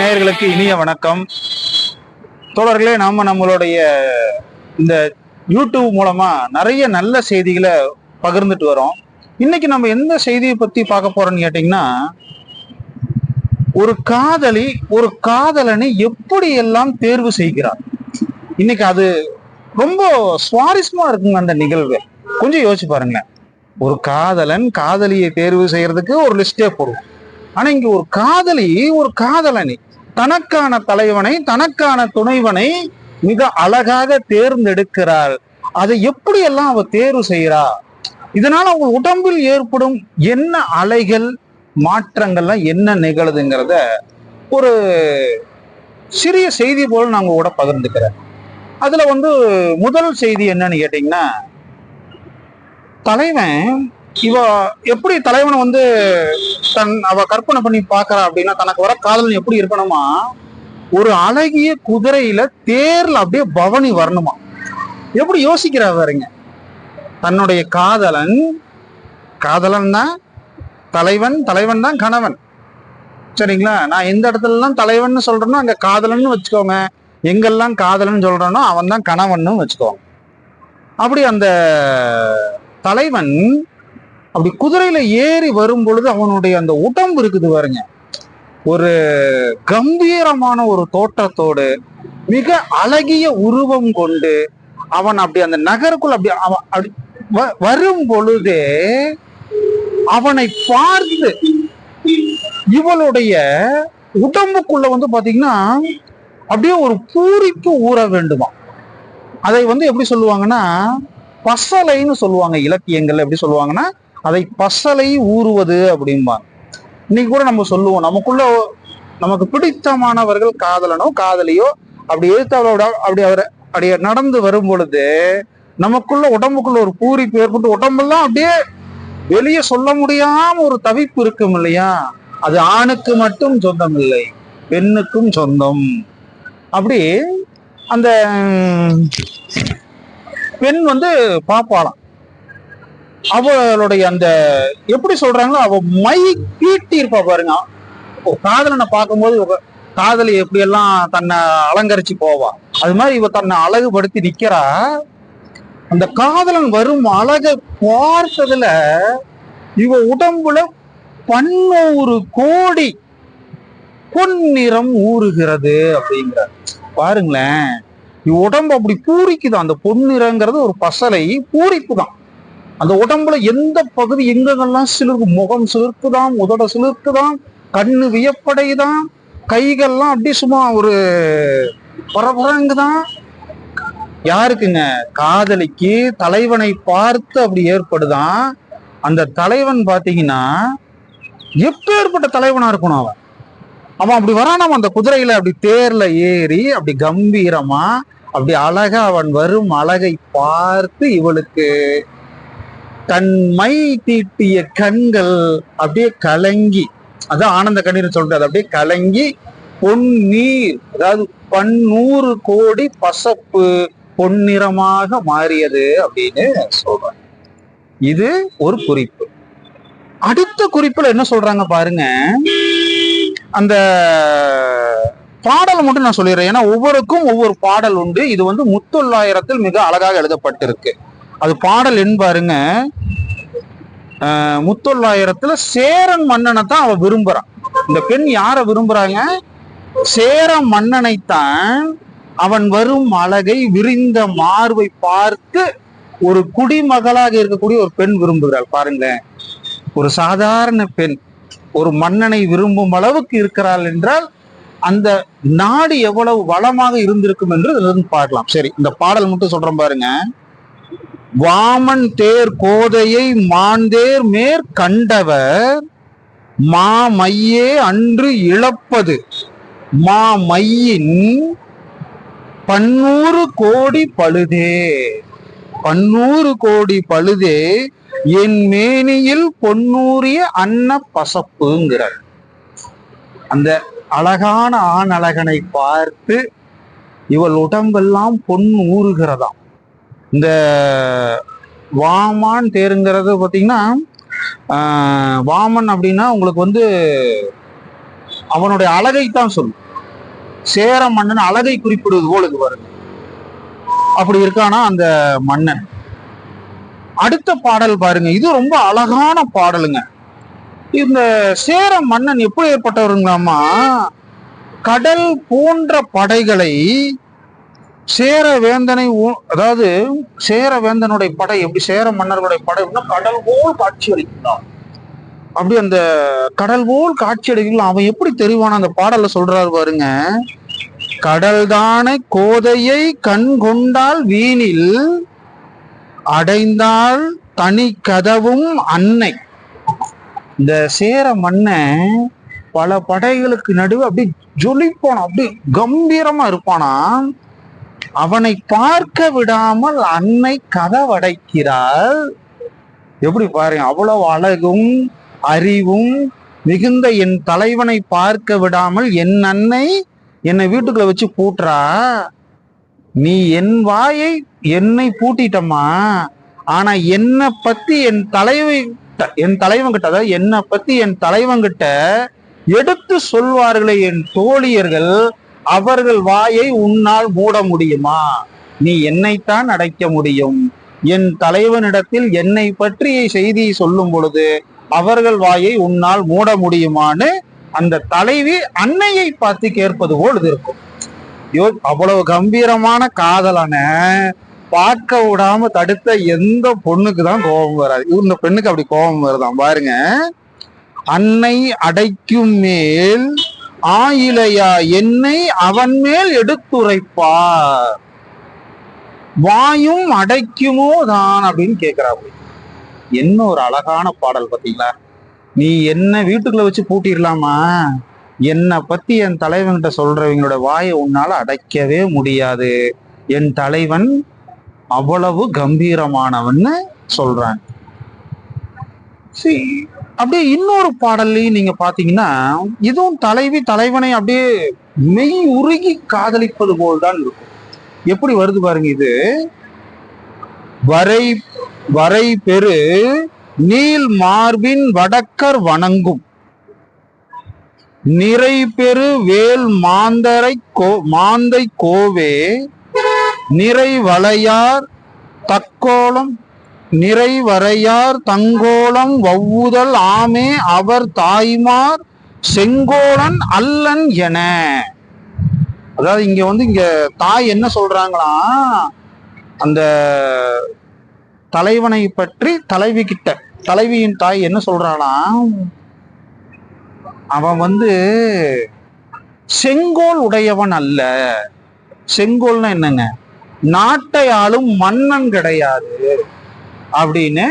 நேயர்களுக்கு இனிய வணக்கம். தோழர்களே, நம்மளுடைய இந்த யூடியூப் மூலமா நிறைய நல்ல செய்திகளை பகிர்ந்துட்டு வரோம். இன்னைக்கு நம்ம எந்த செய்தியை பத்தி பார்க்க போறோம்னு கேட்டீங்கன்னா, ஒரு காதலி ஒரு காதலனை எப்படி எல்லாம் தேர்வு செய்கிறார். இன்னைக்கு அது ரொம்ப சுவாரஸ்யமா இருக்குங்க அந்த நிகழ்வு. கொஞ்சம் யோசிச்சு பாருங்களேன். ஒரு காதலன் காதலியை தேர்வு செய்யறதுக்கு ஒரு லிஸ்டே போடுவோம். ஆனா இங்க ஒரு காதலி ஒரு காதலனை, தனக்கான தலைவனை தனக்கான துணைவனை மிக அழகாக தேர்ந்தெடுக்கிறாள். அதை எப்படி எல்லாம் அவ தேர்வு செய்யறா, இதனால அவங்க உடம்பில் ஏற்படும் என்ன அலைகள் மாற்றங்கள்லாம் என்ன நிகழுதுங்கிறத ஒரு சிறிய செய்தி போல நாங்க கூட பகிர்ந்துக்கிறேன். அதுல முதல் செய்தி என்னன்னு கேட்டீங்கன்னா, தலைவன் இவ எப்படி தலைவனை அவ கற்பனை பண்ணி பாக்குறா அப்படின்னா, தனக்கு வர காதலன் எப்படி இருக்கணுமா, ஒரு அழகிய குதிரையில தேர்ல அப்படியே பவனி வரணுமா. எப்படி யோசிக்கிறா பாருங்க. தன்னுடைய காதலன் தான் தலைவன், தலைவன் தான் கணவன். சரிங்களா? நான் எந்த இடத்துலலாம் தலைவன் சொல்றேனோ அங்க காதலன்னு வச்சுக்கோங்க, எங்கெல்லாம் காதலன் சொல்றேனோ அவன் தான் கணவன் வச்சுக்கோங்க. அப்படி அந்த தலைவன் அப்படி குதிரையில ஏறி வரும் பொழுது அவனுடைய அந்த உடம்பு இருக்குது பாருங்க, ஒரு கம்பீரமான ஒரு தோற்றத்தோடு மிக அழகிய உருவம் கொண்டு அவன் அப்படி அந்த நகருக்குள் அப்படி வரும் பொழுதே அவனை பார்த்து இவளுடைய உடம்புக்குள்ள பாத்தீங்கன்னா அப்படியே ஒரு பூரிப்பு ஊற வேண்டுமா. அதை எப்படி சொல்லுவாங்கன்னா பசலைன்னு சொல்லுவாங்க. இலக்கியங்கள்ல எப்படி சொல்லுவாங்கன்னா அதை பசலை ஊறுவது அப்படிம்பாங்க. இன்னைக்கு கூட நம்ம சொல்லுவோம், நமக்கு பிடித்தமானவர்கள் காதலனோ காதலியோ அப்படி எழுத்தவளோட அப்படி நடந்து வரும் பொழுது நமக்குள்ள உடம்புக்குள்ள ஒரு பூரிப்பு ஏற்பட்டு உடம்பெல்லாம் அப்படியே வெளியே சொல்ல முடியாம ஒரு தவிப்பு இருக்கும் இல்லையா. அது ஆணுக்கு மட்டும் சொந்தம் இல்லை, பெண்ணுக்கும் சொந்தம். அப்படி அந்த பெண் பாப்பாளாம். அவளுடைய அந்த எப்படி சொல்றாங்களோ அவ மை கீட்டி இருப்பா பாருங்க. காதலனை பார்க்கும்போது காதலி எப்படி எல்லாம் தன்னை அலங்கரிச்சு போவா, அது மாதிரி இவ தன்னை அழகுபடுத்தி நிக்கிறா. அந்த காதலன் வரும் அழகை பார்த்ததுல இவ உடம்புல 100 கோடி பொன்னிறம் ஊறுகிறது அப்படிங்கிற பாருங்களேன். இவ உடம்பு அப்படி பூரிக்குதான். அந்த பொன்னிறங்கிறது ஒரு பசலை பூரிப்பு தான். அந்த உடம்புல எந்த பகுதி எங்கெல்லாம் சிலிர்க்கு, முகம் சிலிர்க்குதான், உதட சிலிர்க்குதான், கண்ணு வியப்படைதான், கைகள்லாம் அப்படி சும்மா ஒரு பரபரங்குதான். யாருக்குங்க? காதலிக்கு தலைவனை பார்த்து அப்படி ஏற்படுதான். அந்த தலைவன் பாத்தீங்கன்னா எப்பேற்பட்ட தலைவனா இருக்கணும். அவன் அப்படி வரானாம் அந்த குதிரையில, அப்படி தேர்ல ஏறி அப்படி கம்பீரமா அப்படி அழகா அவன் வரும் அழகை பார்த்து இவளுக்கு தன் மை தீட்டிய கண்கள் அப்படியே கலங்கி, அதான் ஆனந்த கண்ணீர் சொல்றது, அப்படியே கலங்கி பொன்னீர், அதாவது 100 கோடி பசப்பு பொன்னிறமாக மாறியது அப்படின்னு சொல்றாங்க. இது ஒரு குறிப்பு. அடுத்த குறிப்புல என்ன சொல்றாங்க பாருங்க. அந்த பாடல் மட்டும் நான் சொல்லிடுறேன், ஏன்னா ஒவ்வொருக்கும் ஒவ்வொரு பாடல் உண்டு. இது முத்தொள்ளாயிரத்தில் மிக அழகாக எழுதப்பட்டிருக்கு. அது பாடல் என்ன பாருங்க. முத்தொள்ளாயிரத்துல சேரன் மன்னனை தான் அவ விரும்புறான். இந்த பெண் யார விரும்புறாங்க? சேர மன்னனைத்தான். அவன் வரும் அழகை, விரிந்த மார்பை பார்த்து ஒரு குடிமகளாக இருக்கக்கூடிய ஒரு பெண் விரும்புகிறாள். பாருங்களேன், ஒரு சாதாரண பெண் ஒரு மன்னனை விரும்பும் அளவுக்கு இருக்கிறாள் என்றால் அந்த நாடு எவ்வளவு வளமாக இருந்திருக்கும் என்று பார்க்கலாம். சரி, இந்த பாடல் மட்டும் சொல்றேன் பாருங்க. வாமன் தேர் கோதையை மாந்தேர் மேற் கண்டவர் மாமையே அன்று இழப்பது மாமையின் 100 கோடி பழுதே. 100 கோடி பழுதே என் மேனியில் பொன்னூரிய அன்ன பசப்புங்கிறார். அந்த அழகான ஆண் அழகனை பார்த்து இவள் உடம்பெல்லாம் பொன் ஊறுகிறதாம். இந்த வாமான் தேருங்கிறது பார்த்தீங்கன்னா, வாமன் அப்படின்னா உங்களுக்கு அவனுடைய அழகைத்தான் சொல்லும். சேர மன்னன் அழகை குறிப்பிடுவது போல இது வருது. அப்படி இருக்கானா அந்த மன்னன். அடுத்த பாடல் பாருங்க, இது ரொம்ப அழகான பாடலுங்க. இந்த சேர மன்னன் எப்படி ஏற்பட்டவருங்களாமா, கடல் போன்ற படைகளை சேர வேந்தனை, அதாவது சேர வேந்தனுடைய படை எப்படி, சேர மன்னர்களுடைய படை கடல் போல் காட்சி அளிக்கிறான். அப்படி அந்த கடல் போல் காட்சி அளிக்கலாம். அவன் எப்படி தெரிவான அந்த பாடல்ல சொல்றாரு பாருங்க, கடல் தானே கோதையை கண் கொண்டால் வீணில் அடைந்தால் தனி கதவும் அன்னை. இந்த சேர மன்னன் பல படைகளுக்கு நடுவே அப்படி ஜொலிப்பானா, அப்படி கம்பீரமா இருப்பானா. அவனை பார்க்க விடாமல் அன்னை கதவடைக்கிறாள். எப்படி பாருங்க, அவ்வளவு அழகும் அறிவும் மிகுந்த என் தலைவனை பார்க்க விடாமல் என் அன்னை என்னை வீட்டுக்குள்ள வச்சு பூட்டுறா. நீ என் வாயை என்னை பூட்டிட்டமா, ஆனா என்னை பத்தி என் தலைவன் கிட்ட, அதாவது என்னை பத்தி என் தலைவன் கிட்ட எடுத்து சொல்வார்களே என் தோழியர்கள், அவர்கள் வாயை உன்னால் மூட முடியுமா? நீ என்னைத்தான் அடைக்க முடியும். என் தலைவனிடத்தில் என்னை பற்றிய செய்தியை சொல்லும் பொழுது அவர்கள் வாயை உன்னால் மூட முடியுமான்னு அந்த தலைவி அன்னையை பார்த்து கேட்பது போல் இது இருக்கும். அவ்வளவு கம்பீரமான காதலான பார்க்க விடாம தடுத்த எந்த பொண்ணுக்கு தான் கோபம் வராது. இந்த பெண்ணுக்கு அப்படி கோபம் வருதான் பாருங்க. அன்னை அடைக்கும் மேல் ஆயிலையா என்னை அவன் மேல் எடுத்துரைப்பார், வாயும் அடைக்குமோ தான் அப்படின்னு கேட்கிறாரு. என்ன ஒரு அழகான பாடல் பாத்தீங்களா. நீ என்ன வீட்டுக்குள்ள வச்சு பூட்டிடலாமா, என்னை பத்தி என் தலைவன்கிட்ட சொல்றவங்களோட வாயை உன்னால அடைக்கவே முடியாது. என் தலைவன் அவ்வளவு கம்பீரமானவன்னு சொல்றான். அப்படியே இன்னொரு பாடல்லையும் நீங்க பாத்தீங்கன்னா, இதுவும் தலைவி தலைவனை அப்படியே மெய் உருகி காதலிப்பது போல்தான் இருக்கும். எப்படி வருது பாருங்க இது. வரை வரை பெரு நீல் மார்பின் வடக்கர் வணங்கும் நிறை பெரு வேல் மாந்தை கோவே நிறை வளையார் தக்கோலம் நிறை வரையார் தங்கோலம் வவ்வுதல் ஆமே அவர் தாய்மார் செங்கோலன் அல்லன் என. அதாவது இங்க தாய் என்ன சொல்றாங்களா, அந்த தலைவனை பற்றி தலைவி கிட்ட தலைவியின் தாய் என்ன சொல்றானா, அவன் செங்கோல் உடையவன் அல்ல. செங்கோல்னா என்னங்க, நாட்டை ஆளும் மன்னன் கிடையாது அப்படின்னு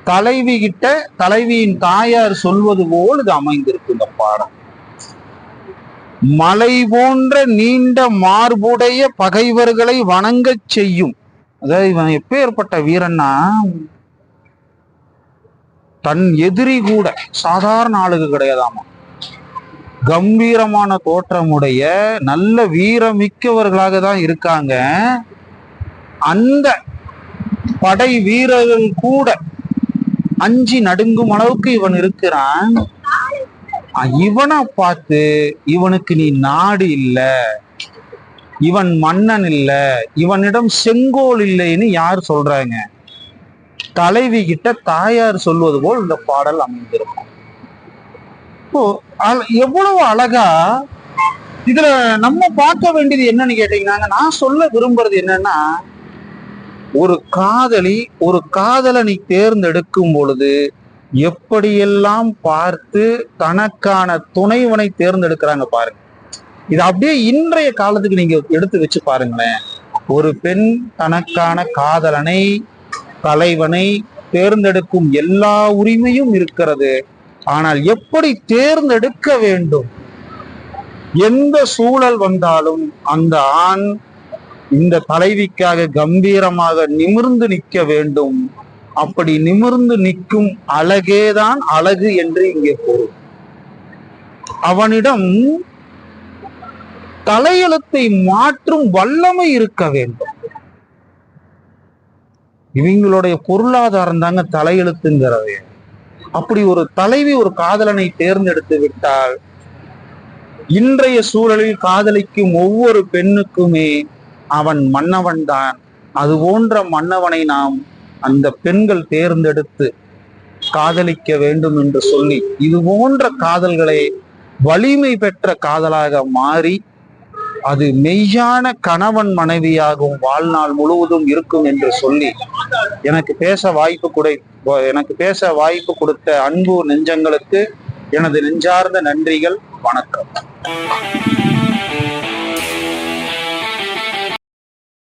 தலைவி கிட்ட தலைவியின் தாயார் சொல்வது போல் இது அமைந்திருக்கு இந்த பாடம். மலை போன்ற நீண்ட மார்புடைய பகைவர்களை வணங்க செய்யும். அதாவது இவன் எப்பேற்பட்ட வீரன்னா, தன் எதிரி கூட சாதாரண ஆளுக்கு கிடையாதாமா, கம்பீரமான தோற்றமுடைய நல்ல வீரமிக்கவர்களாக தான் இருக்காங்க. அந்த படை வீரர்கள் கூட அஞ்சி நடுங்கும் அளவுக்கு இவன் இருக்கிறான். இவனை பார்த்து இவனுக்கு நீ நாடு இல்ல, இவன் மன்னன் இல்ல, இவனிடம் செங்கோல் இல்லைன்னு யார் சொல்றாங்க? தலைவி கிட்ட தாயார் சொல்வது போல் இந்த பாடல் அமைந்திருக்கும். எவ்வளவு அழகா இதுல நம்ம பார்க்க வேண்டியது என்னன்னு கேட்டீங்கன்னா, நான் சொல்ல விரும்புறது என்னன்னா, ஒரு காதலனை தேர்ந்தெடுக்கும் பொழுது எப்படியெல்லாம் பார்த்து தனக்கான துணைவனை தேர்ந்தெடுக்கிறாங்க பாருங்க. இது அப்படியே இன்றைய காலத்துக்கு நீங்க எடுத்து வச்சு பாருங்களேன். ஒரு பெண் தனக்கான காதலனை தலைவனை தேர்ந்தெடுக்கும் எல்லா உரிமையும் இருக்கிறது. ஆனால் எப்படி தேர்ந்தெடுக்க வேண்டும், எந்த சூழல் வந்தாலும் அந்த ஆண் இந்த தலைவிக்காக கம்பீரமாக நிமிர்ந்து நிற்க வேண்டும். அப்படி நிமிர்ந்து நிற்கும் அழகேதான் அழகு என்று இங்கே பொருள். அவனிடம் தலையெழுத்தை மாற்றும் வல்லமை இருக்க வேண்டும். இவங்களுடைய பொருளாதாரம் தாங்க தலையெழுத்துங்கிறது. அப்படி ஒரு தலைவி ஒரு காதலனை தேர்ந்தெடுத்து விட்டால் இன்றைய சூழலில் காதலிக்கும் ஒவ்வொரு பெண்ணுக்குமே அவன் மன்னவன் தான். அது போன்ற மன்னவனை நாம் அந்த பெண்கள் தேர்ந்தெடுத்து காதலிக்க வேண்டும் என்று சொல்லி இது போன்ற காதல்களை வலிமை பெற்ற காதலாக மாறி அது மெய்யான கணவன் மனைவியாகவும் வாழ்நாள் முழுவதும் இருக்கும் என்று சொல்லி எனக்கு பேச வாய்ப்பு கொடுத்த அன்பு நெஞ்சங்களுக்கு எனது நெஞ்சார்ந்த நன்றிகள். வணக்கம்.